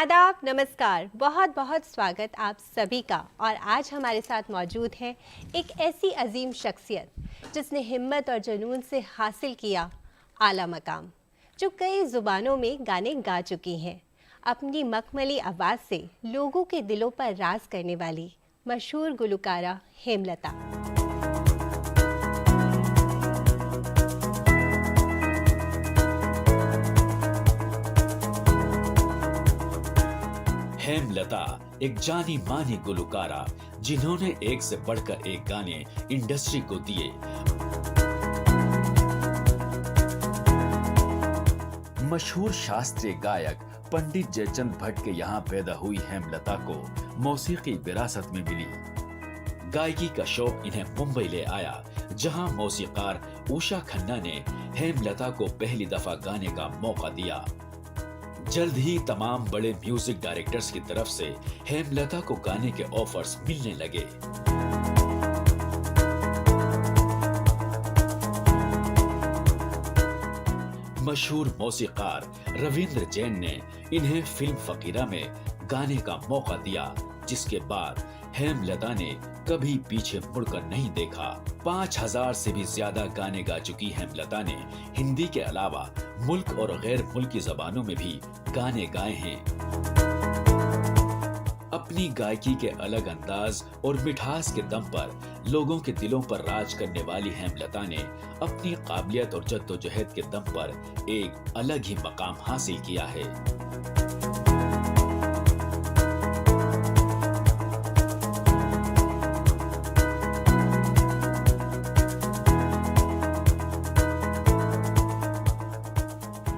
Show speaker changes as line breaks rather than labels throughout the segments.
आदाब, नमस्कार, बहुत बहुत स्वागत आप सभी का। और आज हमारे साथ मौजूद है एक ऐसी अजीम शख्सियत जिसने हिम्मत और जुनून से हासिल किया आला मकाम, जो कई ज़ुबानों में गाने गा चुकी हैं। अपनी मखमली आवाज़ से लोगों के दिलों पर राज करने वाली मशहूर गुलकारा हेमलता।
हेमलता एक जानी मानी गुलकारा जिन्होंने एक से बढ़कर एक गाने इंडस्ट्री को दिए। मशहूर शास्त्रीय गायक पंडित जयचंद भट्ट के यहाँ पैदा हुई हेमलता को मौसीकी विरासत में मिली। गायकी का शौक इन्हें मुंबई ले आया, जहां मौसीकार उषा खन्ना ने हेमलता को पहली दफा गाने का मौका दिया। जल्द ही तमाम बड़े म्यूजिक डायरेक्टर्स की तरफ से हेमलता को गाने के ऑफर्स मिलने लगे। मशहूर मौसीकार रविंद्र जैन ने इन्हें फिल्म फकीरा में गाने का मौका दिया, जिसके बाद हेमलता ने कभी पीछे मुड़कर नहीं देखा। 5000 से भी ज्यादा गाने गा चुकी हेमलता ने हिंदी के अलावा मुल्क और गैर मुल्की जबानों में भी गाने गाए हैं। अपनी गायकी के अलग अंदाज और मिठास के दम पर लोगों के दिलों पर राज करने वाली हेमलता ने अपनी काबिलियत और जद्दोजहद के दम पर एक अलग ही मकाम हासिल किया है।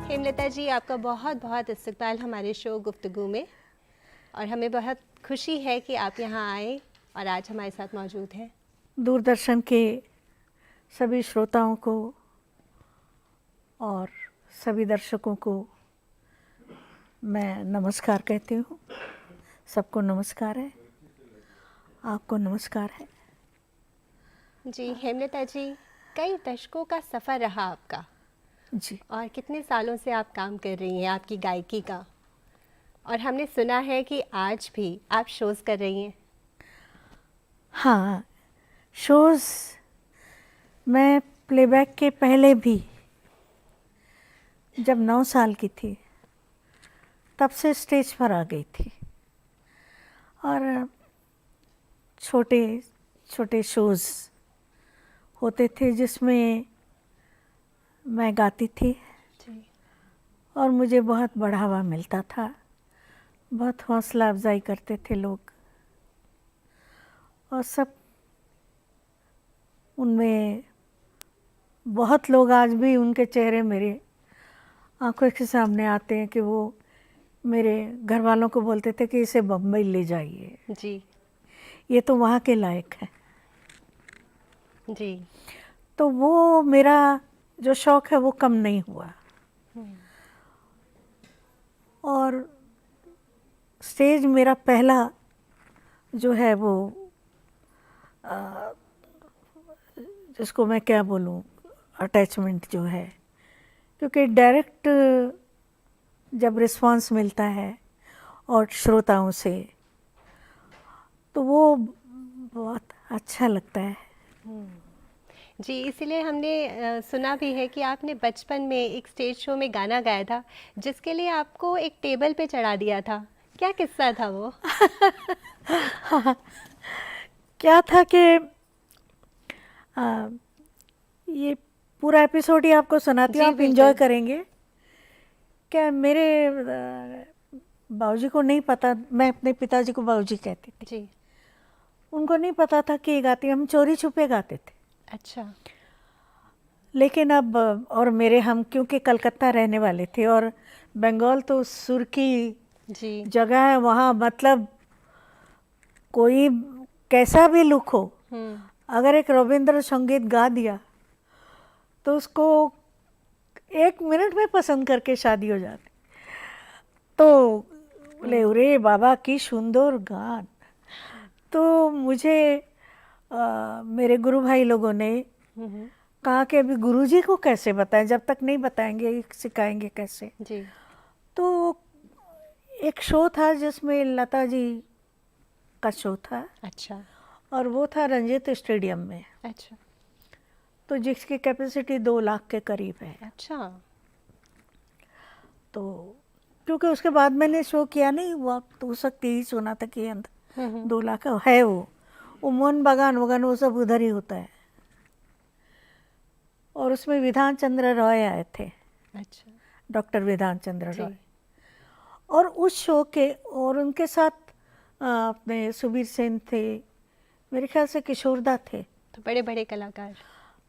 हेमलता जी, आपका बहुत बहुत इस्तकबाल हमारे शो गुफ्तगू में, और हमें बहुत खुशी है कि आप यहाँ आए और आज हमारे साथ मौजूद हैं।
दूरदर्शन के सभी श्रोताओं को और सभी दर्शकों को मैं नमस्कार कहती हूँ। सबको नमस्कार है, आपको नमस्कार है।
जी हेमलता जी, कई दशकों का सफ़र रहा आपका
जी,
और कितने सालों से आप काम कर रही हैं आपकी गायकी का, और हमने सुना है कि आज भी आप शोज़ कर रही हैं।
हाँ, शोज़ मैं प्लेबैक के पहले भी, जब 9 साल की थी तब से स्टेज पर आ गई थी, और छोटे छोटे शोज़ होते थे जिसमें मैं गाती थी
जी।
और मुझे बहुत बढ़ावा मिलता था, बहुत हौसला अफजाई करते थे लोग, और सब उनमें बहुत लोग आज भी उनके चेहरे मेरे आंखों के सामने आते हैं कि वो मेरे घर वालों को बोलते थे कि इसे बम्बई ले जाइए,
जी
ये तो वहाँ के लायक है।
जी।
तो वो मेरा जो शौक़ है वो कम नहीं हुआ, और स्टेज मेरा पहला जो है वो जिसको मैं क्या बोलूँ, अटैचमेंट जो है, क्योंकि डायरेक्ट जब रिस्पांस मिलता है और श्रोताओं से तो वो बहुत अच्छा लगता है।
जी, इसीलिए हमने सुना भी है कि आपने बचपन में एक स्टेज शो में गाना गाया था, जिसके लिए आपको एक टेबल पे चढ़ा दिया था। क्या किस्सा था वो?
हाँ, क्या था कि ये पूरा एपिसोड ही आपको सुनाती हूँ, आप इंजॉय करेंगे। क्या मेरे बाबूजी को नहीं पता, मैं अपने पिताजी को बाबूजी कहती थी
जी।
उनको नहीं पता था कि ये गाती, हम चोरी छुपे गाते थे।
अच्छा।
लेकिन अब, और मेरे हम क्योंकि कलकत्ता रहने वाले थे, और बंगाल तो सुर की
जी
जगह है, वहाँ मतलब कोई कैसा भी लुक हो, अगर एक रविंद्र संगीत गा दिया तो उसको 1 मिनट में पसंद करके शादी हो जाती। तो बोले अरे बाबा की सुंदर गान। तो मुझे मेरे गुरु भाई लोगों ने कहा कि अभी गुरुजी को कैसे बताएं, जब तक नहीं बताएंगे सिखाएंगे कैसे।
जी।
तो एक शो था जिसमें लता जी का शो था,
अच्छा
और वो था रंजीत स्टेडियम में,
अच्छा
तो जिसकी कैपेसिटी 2 लाख के करीब है।
अच्छा।
तो क्योंकि उसके बाद मैंने शो किया नहीं, वो तो उस वक्त यही सुना था कि अंदर 2 लाख का है। वो मोहन बागान वगान वो सब उधर ही होता है। और उसमें विधान चंद्र रॉय आए थे,
अच्छा
डॉक्टर विधान चंद्र
जी
रॉय। और उस शो के और उनके साथ अपने सुबीर सेन थे, मेरे ख्याल से किशोरदा थे,
तो बड़े बड़े कलाकार।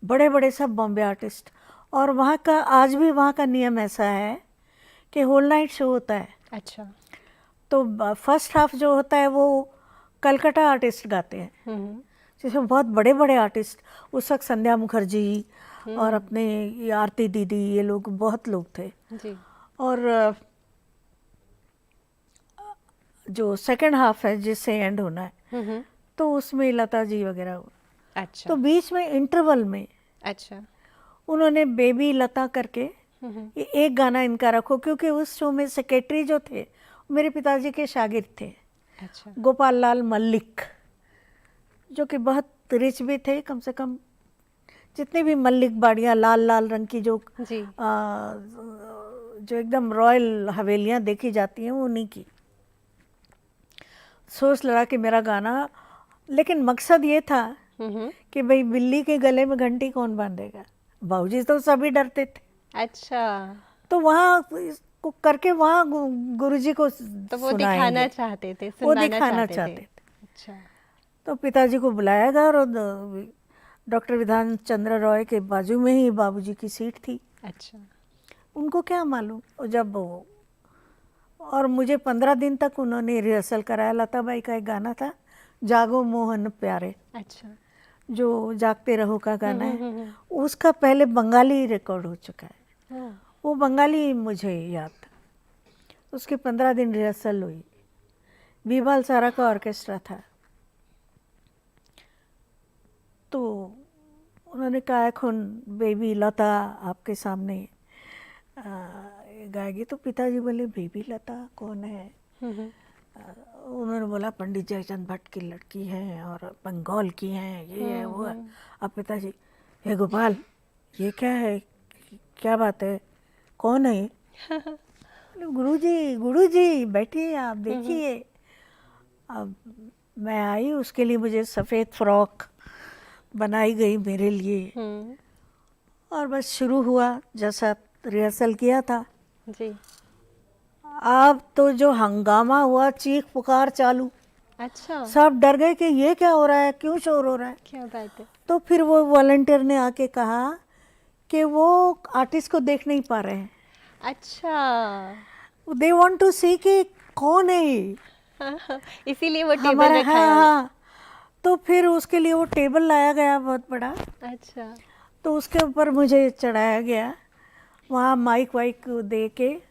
बड़े बड़े सब बॉम्बे आर्टिस्ट। और वहाँ का आज भी वहाँ का नियम ऐसा है कि होल नाइट शो होता है।
अच्छा
तो फर्स्ट हाफ जो होता है वो कलकत्ता आर्टिस्ट गाते हैं, जिसमें बहुत बड़े बड़े आर्टिस्ट, उस वक्त संध्या मुखर्जी और अपने ये आरती दीदी, ये लोग बहुत लोग थे।
जी
और जो सेकंड हाफ है जिससे एंड होना है, तो उसमें लता जी वगैरह।
अच्छा
तो बीच में इंटरवल में
अच्छा
उन्होंने बेबी लता करके ये एक गाना इनका रखो, क्योंकि उस शो में सेक्रेटरी जो थे मेरे पिताजी के शागिर्द थे,
अच्छा
गोपाल लाल मल्लिक, जो कि बहुत रिच भी थे। कम से कम जितनी भी मल्लिक बाड़ियाँ लाल लाल रंग की जो
जी
जो एकदम रॉयल हवेलियाँ देखी जाती हैं, वो उन्हीं की। सोच लड़ा कि मेरा गाना, लेकिन मकसद ये था कि भाई बिल्ली के गले में घंटी कौन बांधेगा, बाबूजी तो सभी डरते थे।
अच्छा,
तो वहाँ इसको करके वहाँ गुरुजी को
तो वो
सुनाएंगे।
दिखाना चाहते थे,
वो
सुनाना
दिखाना
चाहते
चाहते
थे।
थे।
अच्छा
तो पिताजी को बुलाया गया, और डॉक्टर विधान चंद्र रॉय के बाजू में ही बाबूजी की सीट थी।
अच्छा
उनको क्या मालूम, और जब और मुझे 15 दिन तक उन्होंने रिहर्सल कराया। लता बाई का एक गाना था, जागो मोहन प्यारे,
अच्छा
जो जागते रहो का गाना है, उसका पहले बंगाली रिकॉर्ड हो चुका है। वो बंगाली मुझे याद था। उसके 15 दिन रिहर्सल हुई। बीबाल सारा का ऑर्केस्ट्रा था। तो उन्होंने कहा এখন बेबी लता आपके सामने गाएगी। तो पिताजी बोले बेबी लता कौन है? उन्होंने बोला पंडित जयचंद भट्ट की लड़की है और बंगाल की हैं, ये है वो है। अब पिताजी, हे गोपाल ये क्या है, क्या बात है, कौन है ये? गुरुजी बैठिए आप देखिए। अब मैं आई, उसके लिए मुझे सफ़ेद फ्रॉक बनाई गई मेरे लिए, और बस शुरू हुआ जैसा रिहर्सल किया था।
जी
अब तो जो हंगामा हुआ, चीख पुकार चालू,
अच्छा,
सब डर गए कि ये क्या हो रहा है, क्यों शोर हो रहा है।
क्या बात है।
तो फिर वो वॉलंटियर ने आके कहा कि वो आर्टिस्ट को देख नहीं पा रहे हैं,
अच्छा
दे वांट टू सी कि कौन है ये
इसीलिए वो टेबल
हमारा।
रखा
हाँ
है।
हाँ, तो फिर उसके लिए वो टेबल लाया गया बहुत बड़ा।
अच्छा
तो उसके ऊपर मुझे चढ़ाया गया, वहाँ माइक वाइक दे के,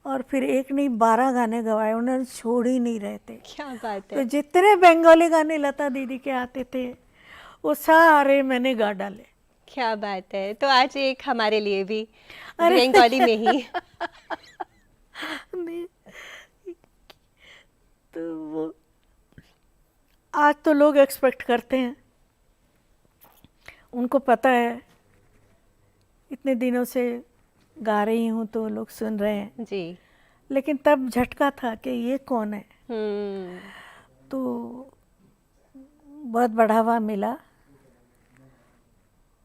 और फिर एक नहीं 12 गाने गवाए। उन्होंने छोड़ ही नहीं रहे थे।
क्या बात
तो
है।
जितने बंगाली गाने लता दीदी के आते थे वो सारे मैंने गा डाले।
क्या बात है। तो आज एक हमारे लिए भी
अरे
बंगाली में ही।
नहीं, तो वो आज तो लोग एक्सपेक्ट करते हैं, उनको पता है इतने दिनों से गा रही हूँ तो लोग सुन रहे हैं।
जी
लेकिन तब झटका था कि ये कौन है। तो बहुत बढ़ावा मिला,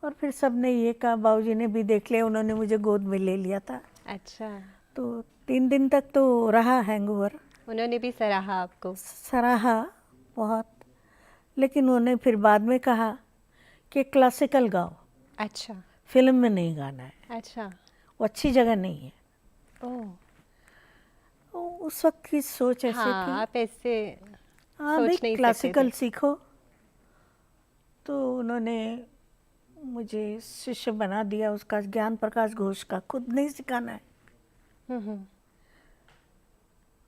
और फिर सबने ये कहा, बाबूजी ने भी देख लिया, उन्होंने मुझे गोद में ले लिया था।
अच्छा,
तो 3 दिन तक तो रहा हैंगओवर।
उन्होंने भी सराहा आपको।
सराहा बहुत, लेकिन उन्होंने फिर बाद में कहा कि क्लासिकल गाओ,
अच्छा
फिल्म में नहीं गाना है,
अच्छा
वो अच्छी जगह नहीं है।
ओह
उस वक्त की सोच ऐसे
हाँ,
थी।
आप ऐसे
हाँ
सोच
भाई,
नहीं
क्लासिकल
सकते
सीखो। तो उन्होंने मुझे शिष्य बना दिया उसका, ज्ञान प्रकाश घोष का। खुद नहीं सिखाना है।
थे।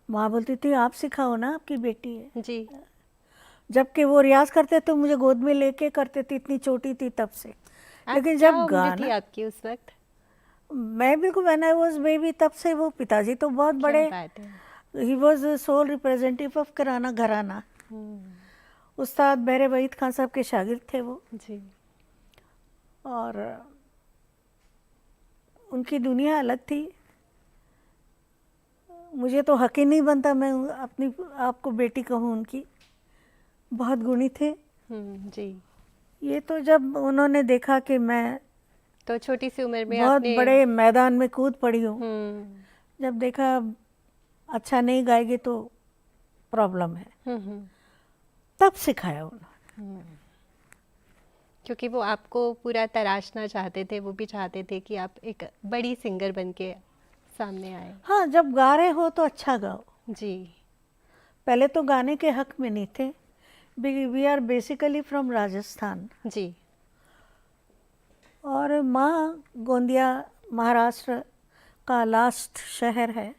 माँ बोलती थी आप सिखाओ ना, आपकी बेटी है।
जी
जबकि वो रियाज करते तो मुझे गोद में लेके करते थे, इतनी छोटी थी तब से। लेकिन
क्या
जब
उम्र थी
गाना,
आपकी उस वक्त?
मैं बिल्कुल व्हेन आई वाज बेबी, तब से वो पिताजी तो बहुत
क्या
बड़े
बात है।
He was sole representative of Kirana gharana. उस्ताद बहरे वहीद खान साहब के शागिर्द थे वो,
जी।
और उनकी दुनिया अलग थी। मुझे तो हक ही नहीं बनता मैं अपनी आपको बेटी कहूँ उनकी। बहुत गुणी थे।
जी।
ये तो जब उन्होंने देखा कि मैं
तो छोटी सी उम्र में
बहुत
आपने
बड़े मैदान में कूद पड़ी हूँ,
हम्म
जब देखा अच्छा नहीं गाएगी तो प्रॉब्लम है,
हम्म
तब सिखाया उन्होंने।
क्योंकि वो आपको पूरा तराशना चाहते थे, वो भी चाहते थे कि आप एक बड़ी सिंगर बन के सामने आए।
हाँ, जब गा रहे हो तो अच्छा गाओ।
जी।
पहले तो गाने के हक में नहीं थे। We are basically from Rajasthan,
जी।
और माँ गोंदिया महाराष्ट्र का लास्ट शहर है,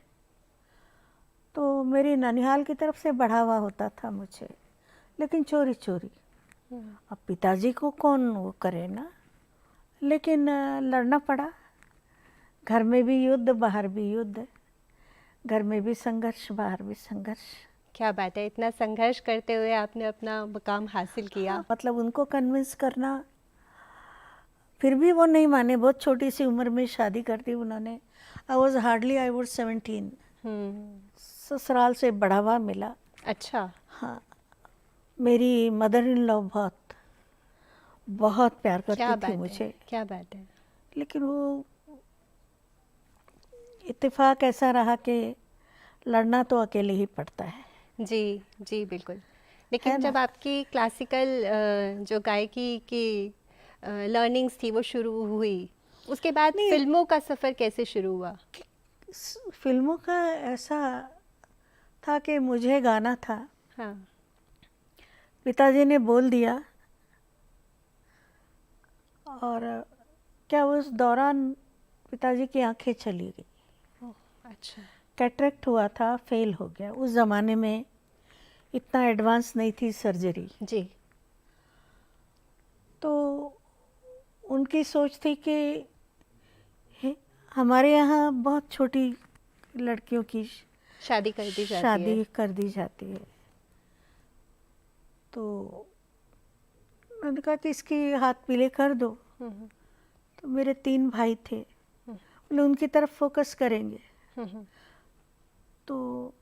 तो मेरी ननिहाल की तरफ से बढ़ावा होता था मुझे, लेकिन चोरी चोरी। अब पिताजी को कौन वो करे ना, लेकिन लड़ना पड़ा। घर में भी युद्ध, बाहर भी युद्ध, घर में भी संघर्ष, बाहर भी संघर्ष।
क्या बात है, इतना संघर्ष करते हुए आपने अपना मुकाम हासिल किया।
मतलब उनको कन्विंस करना, फिर भी वो नहीं माने। बहुत छोटी सी उम्र में शादी कर दी उन्होंने। I was 17। ससुराल से बढ़ावा मिला।
अच्छा।
हाँ, मेरी मदर इन लॉ बहुत बहुत प्यार
क्या
करती थी
बात
मुझे।
है, क्या बात है।
लेकिन वो इत्तेफाक ऐसा रहा कि लड़ना तो अकेले ही पड़ता है।
जी जी बिल्कुल।
है
लेकिन
ना?
जब आपकी क्लासिकल जो गायकी की लर्निंग्स थी वो शुरू हुई, उसके बाद
नहीं।
फिल्मों का सफ़र कैसे शुरू हुआ?
फिल्मों का ऐसा था कि मुझे गाना था,
हाँ।
पिताजी ने बोल दिया, और क्या उस दौरान पिताजी की आंखें चली गई।
अच्छा।
कैटरेक्ट हुआ था, फेल हो गया। उस ज़माने में इतना एडवांस नहीं थी सर्जरी,
जी।
तो उनकी सोच थी कि हमारे यहाँ बहुत छोटी लड़कियों की
शादी कर दी जाती
शादी
है।
कर दी जाती है। तो मैंने कहा कि इसकी हाथ पीले कर दो।
हम्म,
तो मेरे 3 भाई थे, बोले उनकी तरफ फोकस करेंगे।
हम्म,
तो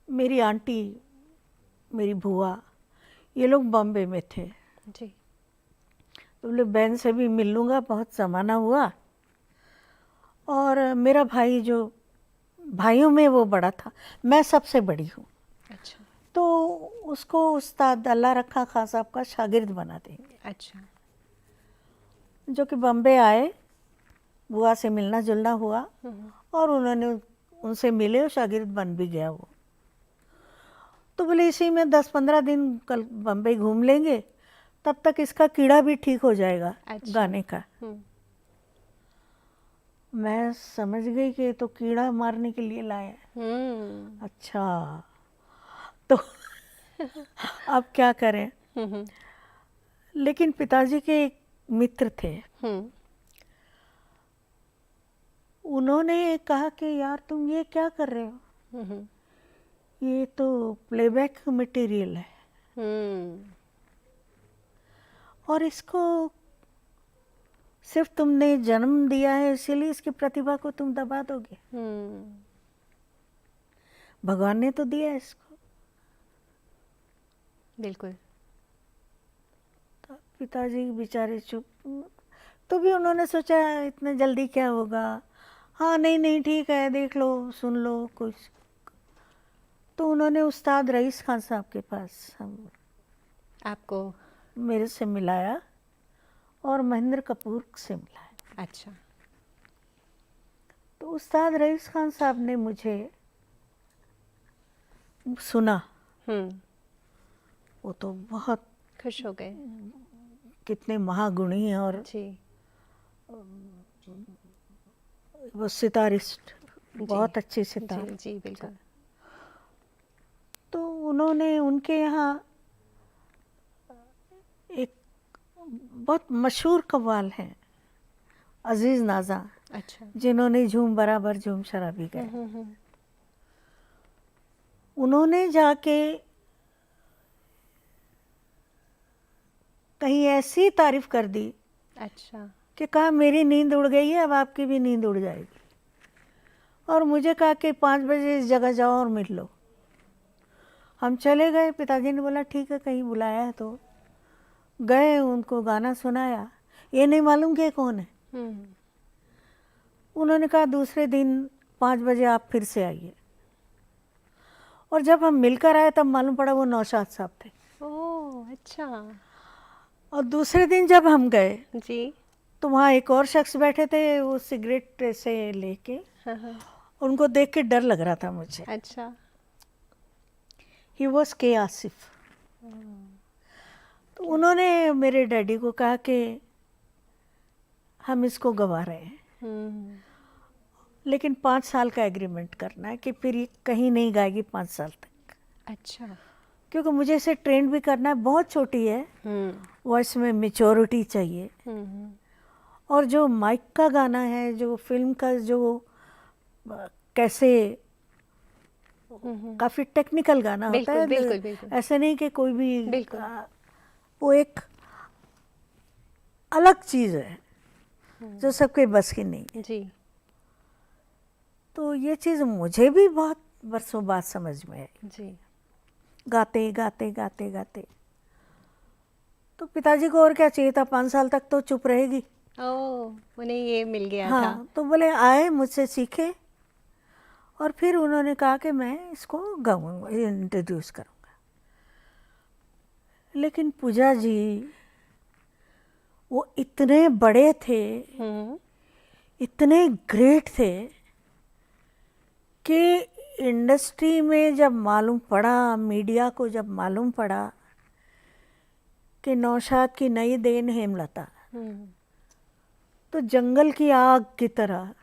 मेरी आंटी, मेरी बुआ, ये लोग बॉम्बे में थे।
जी।
तो बोले बहन से भी मिल लूँगा, बहुत ज़माना हुआ। और मेरा भाई जो भाइयों में वो बड़ा था, मैं सबसे बड़ी हूँ,
अच्छा।
तो उसको उस्ताद अल्लाह रखा खां साहब का शागिर्द बना देंगे।
अच्छा।
जो कि बॉम्बे आए, बुआ से मिलना जुलना हुआ, और उन्होंने उनसे मिले और शागिर्द बन भी गया वो। तो बोले इसी में 10-15 दिन कल बम्बई घूम लेंगे, तब तक इसका कीड़ा भी ठीक हो जाएगा।
अच्छा।
गाने का। मैं समझ गई कि ये तो कीड़ा मारने के लिए लाया है। अच्छा, तो अब क्या करें। लेकिन पिताजी के एक मित्र थे, उन्होंने कहा कि यार तुम ये क्या कर रहे हो, ये तो प्लेबैक मटेरियल है, और इसको सिर्फ तुमने जन्म दिया है इसीलिए इसकी प्रतिभा को तुम दबा दोगे। भगवान ने तो दिया है इसको।
बिल्कुल।
तो पिताजी बेचारे चुप। तो भी उन्होंने सोचा इतने जल्दी क्या होगा, हाँ नहीं नहीं ठीक है, देख लो सुन लो कुछ। तो उन्होंने उस्ताद रईस खान साहब के पास
आपको
मेरे से मिलाया, और महेंद्र कपूर से मिलाया।
अच्छा।
तो उस्ताद रईस खान साहब ने मुझे सुना, वो तो बहुत
खुश हो गए।
कितने महागुणी हैं, और
जी।
वो सितारिस्ट, बहुत अच्छे
जी
सितार।
जी बिल्कुल।
तो उन्होंने उनके यहाँ एक बहुत मशहूर कव्वाल हैं अजीज नाजा,
अच्छा।
जिन्होंने झूम बराबर झूम शराबी गए। उन्होंने जाके कहीं ऐसी तारीफ कर दी
अच्छा।
कि कहा मेरी नींद उड़ गई है, अब आपकी भी नींद उड़ जाएगी। और मुझे कहा कि 5 बजे इस जगह जाओ और मिल लो। हम चले गए, पिताजी ने बोला ठीक है, कहीं बुलाया है तो गए, उनको गाना सुनाया, ये नहीं मालूम कि ये कौन है। उन्होंने कहा दूसरे दिन 5 बजे आप फिर से आइए। और जब हम मिलकर आए तब मालूम पड़ा वो नौशाद साहब थे।
ओह अच्छा।
और दूसरे दिन जब हम गए
जी।
तो वहाँ एक और शख्स बैठे थे, वो सिगरेट से लेके,
हाँ।
उनको देख के डर लग रहा था मुझे।
अच्छा।
ही वॉज के आसिफ। तो उन्होंने मेरे डैडी को कहा कि हम इसको गवा रहे हैं, लेकिन 5 साल का एग्रीमेंट करना है कि फिर ये कहीं नहीं गाएगी 5 साल तक।
अच्छा।
क्योंकि मुझे इसे ट्रेन भी करना है, बहुत छोटी है, वॉइस में मेच्योरिटी चाहिए। और जो माइक का गाना है, जो फिल्म का जो कैसे काफ़ी टेक्निकल गाना होता है,
बिल्कुल बिल्कुल।
ऐसे नहीं कि कोई भी
बिल्कुल।
वो एक अलग चीज़ है जो सबके बस की नहीं है।
जी।
तो ये चीज़ मुझे भी बहुत बरसों बाद समझ में आई।
जी।
गाते गाते गाते गाते तो पिताजी को और क्या चाहिए था, 5 साल तक तो चुप रहेगी।
ओह, उन्हें ये मिल गया था।
हाँ, तो बोले आए, मुझसे सीखे, और फिर उन्होंने कहा कि मैं इसको गाऊंगा, इंट्रोड्यूस करूंगा। लेकिन पूजा जी वो इतने बड़े थे, इतने ग्रेट थे कि इंडस्ट्री में जब मालूम पड़ा, मीडिया को जब मालूम पड़ा कि नौशाद की नई देन हेमलता, तो जंगल की आग की तरह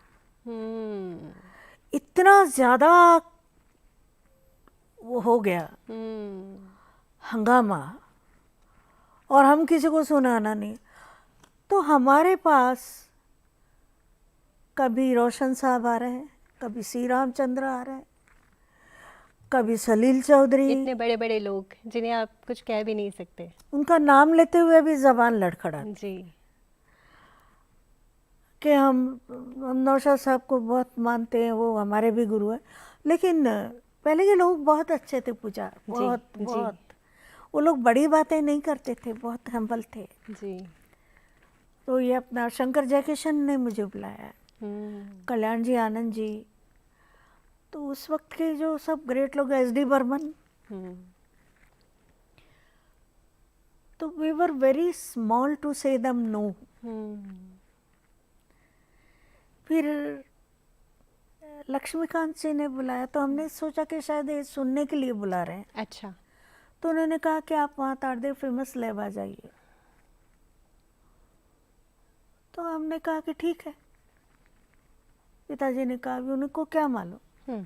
इतना ज़्यादा वो हो गया हंगामा, और हम किसी को सुनाना नहीं। तो हमारे पास कभी रोशन साहब आ रहे हैं, कभी श्री रामचंद्र आ रहे हैं, कभी सलील चौधरी,
इतने बड़े बड़े लोग जिन्हें आप कुछ कह भी नहीं सकते।
उनका नाम लेते हुए भी ज़बान लड़खड़ा
जी।
कि हम नौशाद साहब को बहुत मानते हैं, वो हमारे भी गुरु हैं। लेकिन पहले के लोग बहुत अच्छे थे पूजा, बहुत
जी।
बहुत। वो लोग बड़ी बातें नहीं करते थे, बहुत हम्बल थे।
जी।
तो ये अपना शंकर जयकिशन ने मुझे बुलाया, कल्याण जी, आनंद जी, तो उस वक्त के जो सब ग्रेट लोग, एस डी बर्मन, तो we were very small to say them no. फिर लक्ष्मीकांत जी ने बुलाया, तो हमने सोचा कि शायद ये सुनने के लिए बुला रहे हैं।
अच्छा।
तो उन्होंने कहा कि आप वहाँ तारदेव फेमस लैब आ जाइए। तो हमने कहा कि ठीक है। पिताजी ने कहा, अभी उनको क्या मालूम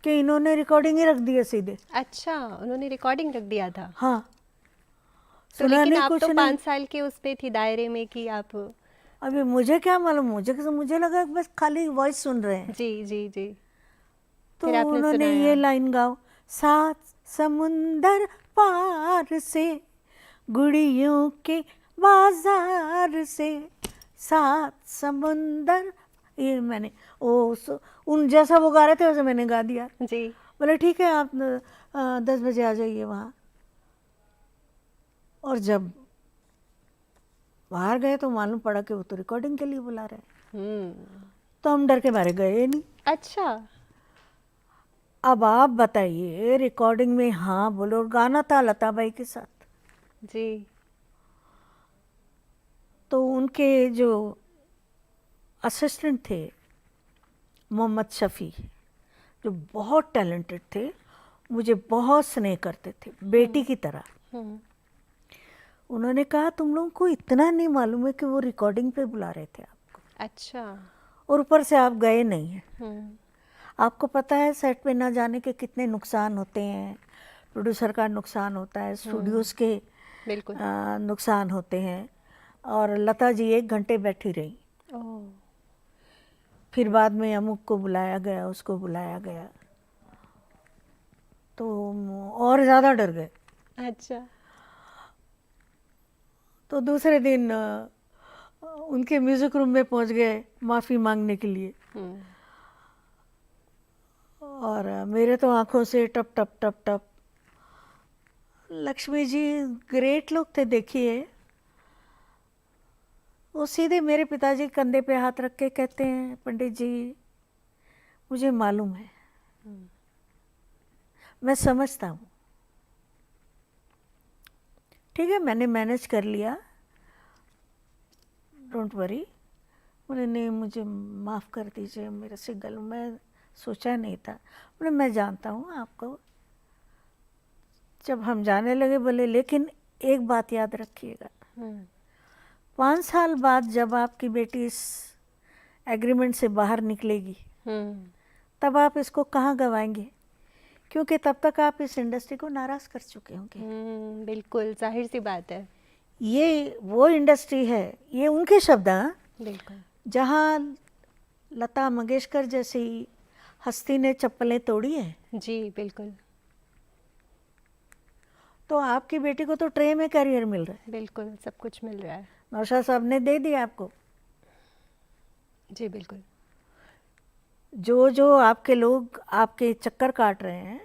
कि इन्होंने रिकॉर्डिंग ही रख दी है सीधे।
अच्छा, उन्होंने रिकॉर्डिंग रख दिया था।
हाँ,
तो
सुना
लेकिन
नहीं,
आप
कुछ
तो
नहीं।
5 साल के उस पे थी, दायरे में कि आप।
अभी मुझे क्या मालूम, मुझे लगा कि बस खाली वॉइस सुन रहे हैं।
जी जी जी।
तो
फिर आपने
उन्होंने
सुनाया।
ये लाइन गाओ, 7 समुंदर पार से, गुड़ियों के बाजार से, 7 समुंदर, ये मैंने उन जैसा वो गा रहे थे वैसे मैंने गा दिया।
जी।
बोले ठीक है, आप 10 बजे आ जाइए वहाँ। और जब बाहर गए तो मालूम पड़ा कि वो तो रिकॉर्डिंग के लिए बुला रहे हैं। तो हम डर के मारे गए नहीं।
अच्छा।
अब आप बताइए, रिकॉर्डिंग में हाँ बोलो, और गाना था लता बाई के साथ।
जी।
तो उनके जो असिस्टेंट थे मोहम्मद शफ़ी, जो बहुत टैलेंटेड थे, मुझे बहुत स्नेह करते थे, बेटी की तरह। उन्होंने कहा तुम लोगों को इतना नहीं मालूम है कि वो रिकॉर्डिंग पे बुला रहे थे आपको।
अच्छा।
और ऊपर से आप गए नहीं हैं। आपको पता है सेट पे ना जाने के कितने नुकसान होते हैं, प्रोड्यूसर का नुकसान होता है, स्टूडियोज़ के
बिल्कुल।
नुकसान होते हैं। और लता जी 1 घंटे बैठी रही। फिर बाद में अमुक को बुलाया गया, उसको बुलाया गया। तो और ज़्यादा डर गए।
अच्छा।
तो दूसरे दिन उनके म्यूज़िक रूम में पहुंच गए माफ़ी मांगने के लिए। और मेरे तो आंखों से टप टप टप टप। लक्ष्मी जी ग्रेट लोग थे, देखिए। वो सीधे मेरे पिताजी के कंधे पे हाथ रख के कहते हैं, पंडित जी मुझे मालूम है, मैं समझता हूँ, ठीक है मैंने मैनेज कर लिया, डोंट वरी। बोले नहीं मुझे माफ़ कर दीजिए, मेरे से मैं सोचा नहीं था। बोले मैं जानता हूँ आपको। जब हम जाने लगे बोले लेकिन एक बात याद रखिएगा, 5 साल बाद जब आपकी बेटी इस एग्रीमेंट से बाहर निकलेगी तब आप इसको कहाँ गवाएंगे, क्योंकि तब तक आप इस इंडस्ट्री को नाराज़ कर चुके होंगे।
बिल्कुल जाहिर सी बात है।
ये वो इंडस्ट्री है, ये उनके शब्द हैं,
बिल्कुल।
जहाँ लता मंगेशकर जैसी हस्ती ने चप्पलें तोड़ी हैं।
जी बिल्कुल।
तो आपकी बेटी को तो ट्रे में करियर मिल रहा है।
बिल्कुल सब कुछ मिल रहा है।
नौशाद साहब ने दे दिया आपको।
जी बिल्कुल।
जो जो आपके लोग आपके चक्कर काट रहे हैं,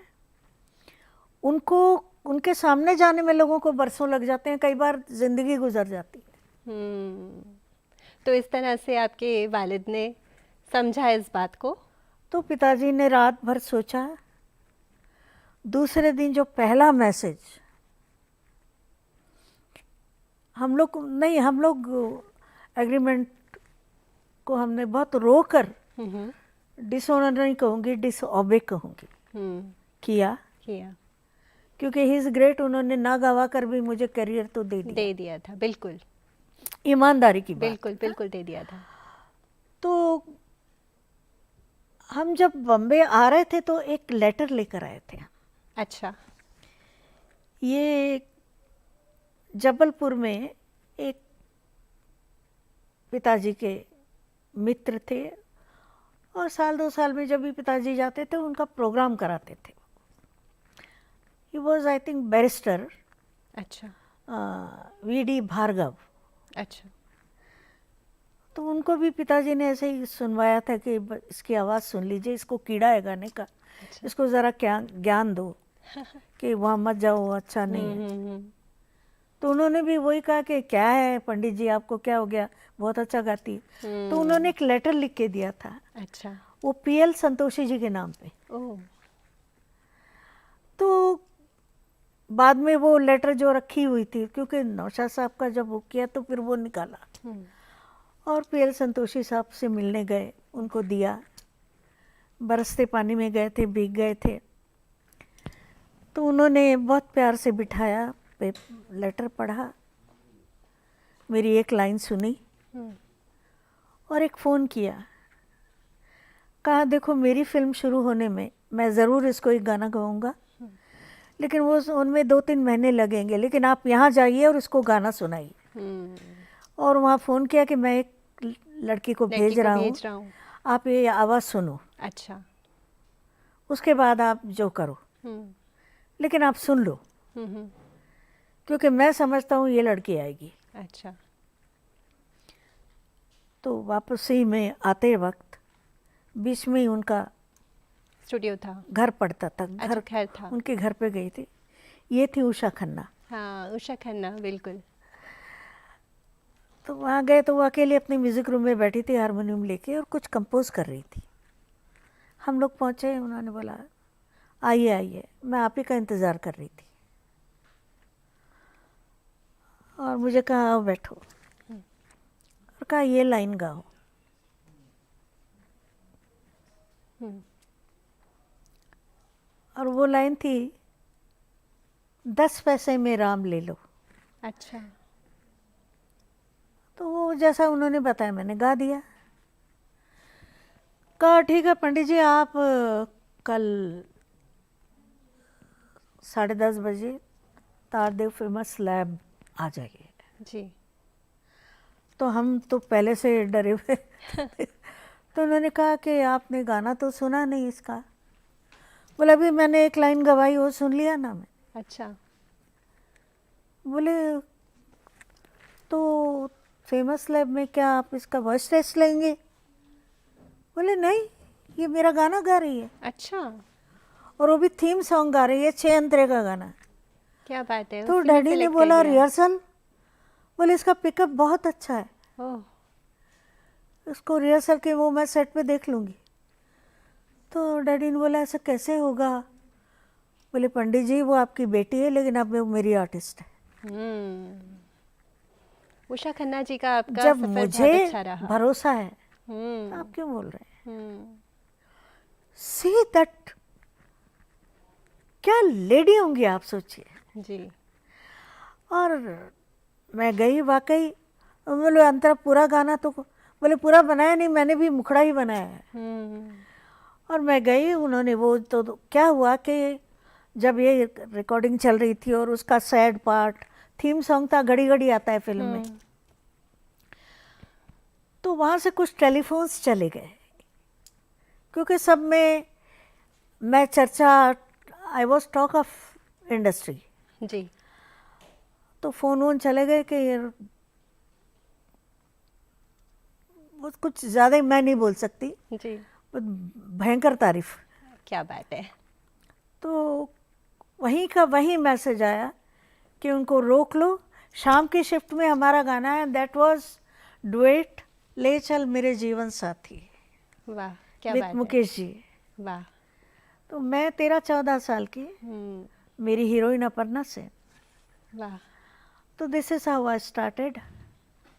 उनको उनके सामने जाने में लोगों को बरसों लग जाते हैं, कई बार ज़िंदगी गुजर जाती है।
तो इस तरह से आपके वालिद ने समझा इस बात को? तो
पिताजी ने रात भर सोचा। दूसरे दिन जो पहला मैसेज हम लोग एग्रीमेंट को हमने बहुत रोकर, डिसऑनर नहीं कहूँगी, डिसऑबे कहूँगी, किया क्योंकि ही इज़ ग्रेट। उन्होंने ना गवा कर भी मुझे करियर तो दे दिया
था। बिल्कुल
ईमानदारी की बात।
बिल्कुल बिल्कुल दे दिया था।
तो हम जब बम्बे आ रहे थे तो एक लेटर लेकर आए थे।
अच्छा।
ये जबलपुर में एक पिताजी के मित्र थे और साल 2 साल में जब भी पिताजी जाते थे उनका प्रोग्राम कराते थे। He was I think barrister.
अच्छा।
वीडी भार्गव।
अच्छा।
तो उनको भी पिताजी ने ऐसे ही सुनवाया था कि इसकी आवाज़ सुन लीजिए, इसको कीड़ा है गाने का। अच्छा। इसको ज़रा ज्ञान दो कि वहाँ मत जाओ, अच्छा नहीं है। तो उन्होंने भी वही कहा कि क्या है पंडित जी, आपको क्या हो गया, बहुत अच्छा गाती। तो उन्होंने एक लेटर लिख के दिया था।
अच्छा।
वो पीएल संतोषी जी के नाम पे।
ओह।
तो बाद में वो लेटर जो रखी हुई थी, क्योंकि नौशाद साहब का जब बुक किया तो फिर वो निकाला और पीएल संतोषी साहब से मिलने गए, उनको दिया। बरसते पानी में गए थे, भीग गए थे। तो उन्होंने बहुत प्यार से बिठाया, लेटर पढ़ा, मेरी एक लाइन सुनी और एक फ़ोन किया। कहा देखो मेरी फिल्म शुरू होने में मैं ज़रूर इसको एक गाना गाऊंगा, लेकिन वो उनमें 2-3 महीने लगेंगे, लेकिन आप यहाँ जाइए और इसको गाना सुनाइए। और वहाँ फ़ोन किया कि मैं एक लड़की को भेज रहा हूँ, आप ये आवाज़ सुनो।
अच्छा।
उसके बाद आप जो करो, लेकिन आप सुन लो, क्योंकि मैं समझता हूँ ये लड़की आएगी।
अच्छा।
तो वापसी में आते वक्त बीच में ही उनका
स्टूडियो था,
घर पड़ता था।
अच्छा, घर था,
उनके घर पे गई थी। ये थी उषा खन्ना।
हाँ उषा खन्ना, बिल्कुल।
तो वहाँ गए तो वो अकेले अपने म्यूज़िक रूम में बैठी थी हारमोनियम लेके और कुछ कंपोज कर रही थी। हम लोग पहुँचे, उन्होंने बोला आइए आइए, मैं आप ही का इंतज़ार कर रही थी। और मुझे कहा आओ बैठो, और कहा ये लाइन गाओ। और वो लाइन थी 10 पैसे में राम ले लो।
अच्छा।
तो वो जैसा उन्होंने बताया मैंने गा दिया। कहा ठीक है पंडित जी, आप कल 10:30 बजे तारदेव फेमस लैब आ जाइए।
जी।
तो हम तो पहले से डरे हुए तो उन्होंने कहा कि आपने गाना तो सुना नहीं इसका। बोले अभी मैंने एक लाइन गवाई, वो सुन लिया ना मैं।
अच्छा।
बोले तो फेमस लैब में क्या आप इसका वॉइस टेस्ट लेंगे? बोले नहीं, ये मेरा गाना गा रही है,
अच्छा,
और वो भी थीम सॉन्ग गा रही है, 6 अंतरे का गाना।
क्या बात है।
तो
उसी में
डैडी ने
select कर
बोला
लिया।
रिहर्सल, बोले इसका पिकअप बहुत अच्छा है,
ओह,
उसको रिहर्सल के वो मैं सेट पे देख लूँगी। तो डैडी ने बोला ऐसा कैसे होगा? बोले पंडित जी वो आपकी बेटी है, लेकिन अब वो मेरी आर्टिस्ट है।
उषा खन्ना जी का आपका
जब
सफर
मुझे
बहुत अच्छा रहा।
भरोसा है,
हम्म,
आप क्यों बोल रहे हैं?
हम्म,
सी दैट, क्या लेडी होंगी आप सोचिए।
जी।
और मैं गई वाकई, बोले अंतरा पूरा गाना तो, बोले पूरा बनाया नहीं, मैंने भी मुखड़ा ही बनाया है।
हम्म,
और मैं गई, उन्होंने वो तो क्या हुआ कि जब ये रिकॉर्डिंग चल रही थी और उसका सैड पार्ट थीम सॉन्ग था, घड़ी घड़ी आता है फिल्म में, तो वहाँ से कुछ टेलीफोन्स चले गए, क्योंकि सब में मैं चर्चा, I was talk of industry.
जी।
तो फ़ोन वोन चले गए कि वो कुछ ज़्यादा ही मैं नहीं बोल सकती,
जी,
वो भयंकर तारीफ।
क्या बात है।
तो वहीं का वहीं मैसेज आया कि उनको रोक लो, शाम की शिफ्ट में हमारा गाना है, दैट वाज डुएट ले चल मेरे जीवन साथी
वाह, क्या
विद
बात है।
मुकेश जी।
वाह।
तो मैं 13-14 साल की, मेरी हीरोइन अपर्णा सेन।
वाह।
तो this is how I started.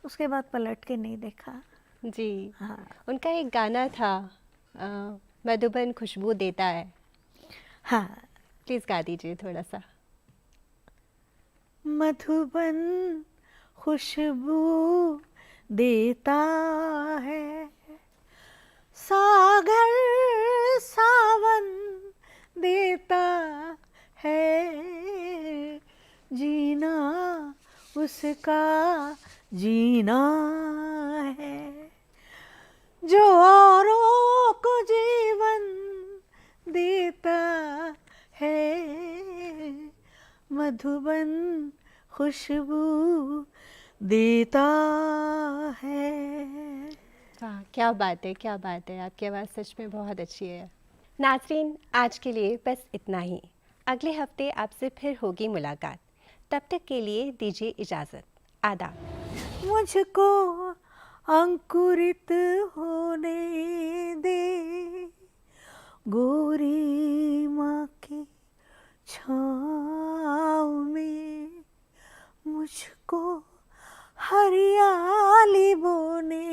उसके बाद पलट के नहीं देखा।
जी।
हाँ
उनका एक गाना था, मधुबन खुशबू देता है,
हाँ।
प्लीज गा दीजिए थोड़ा सा।
मधुबन खुशबू देता है, सागर सावन देता है, जीना उसका जीना है, जो औरों को जीवन देता है, मधुबन खुशबू देता है।
वाह, क्या बात है, क्या बात है। आपकी आवाज़ सच में बहुत अच्छी है। नाज़रीन, आज के लिए बस इतना ही। अगले हफ्ते आपसे फिर होगी मुलाकात। तब तक के लिए दीजिए इजाज़त। आदाब।
मुझको अंकुरित होने दे, गोरी माँ की छाँव में, मुझको हरियाली बोने